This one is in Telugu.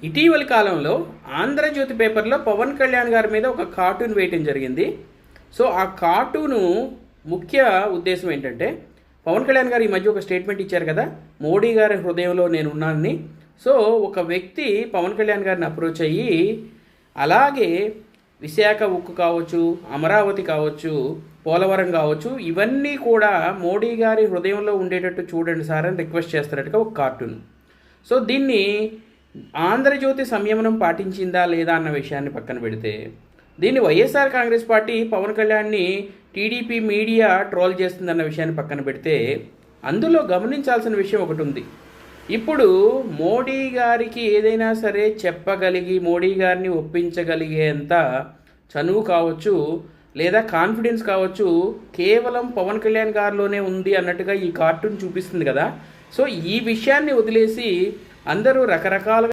ఇటీవలి కాలంలో ఆంధ్రజ్యోతి పేపర్లో పవన్ కళ్యాణ్ గారి మీద ఒక కార్టూన్ వేయటం జరిగింది. సో ఆ కార్టూను ముఖ్య ఉద్దేశం ఏంటంటే, పవన్ కళ్యాణ్ గారు ఈ మధ్య ఒక స్టేట్మెంట్ ఇచ్చారు కదా, మోడీ గారి హృదయంలో నేనున్నానని. సో ఒక వ్యక్తి పవన్ కళ్యాణ్ గారిని అప్రోచ్ అయ్యి, అలాగే విశాఖ ఉక్కు కావచ్చు, అమరావతి కావచ్చు, పోలవరం కావచ్చు, ఇవన్నీ కూడా మోడీ గారి హృదయంలో ఉండేటట్టు చూడండి సార్ అని రిక్వెస్ట్ చేస్తున్నట్టుగా ఒక కార్టూన్. సో దీన్ని ఆంధ్రజ్యోతి సంయమనం పాటించిందా లేదా అన్న విషయాన్ని పక్కన పెడితే, దీన్ని వైఎస్ఆర్ కాంగ్రెస్ పార్టీ పవన్ కళ్యాణ్ని టీడీపీ మీడియా ట్రోల్ చేస్తుందన్న విషయాన్ని పక్కన పెడితే, అందులో గమనించాల్సిన విషయం ఒకటి ఉంది. ఇప్పుడు మోడీ గారికి ఏదైనా సరే చెప్పగలిగి మోడీ గారిని ఒప్పించగలిగేంత చనువు కావచ్చు, లేదా కాన్ఫిడెన్స్ కావచ్చు, కేవలం పవన్ కళ్యాణ్ గారిలోనే ఉంది అన్నట్టుగా ఈ కార్టూన్ చూపిస్తుంది కదా. సో ఈ విషయాన్ని వదిలేసి అందరూ రకరకాలుగా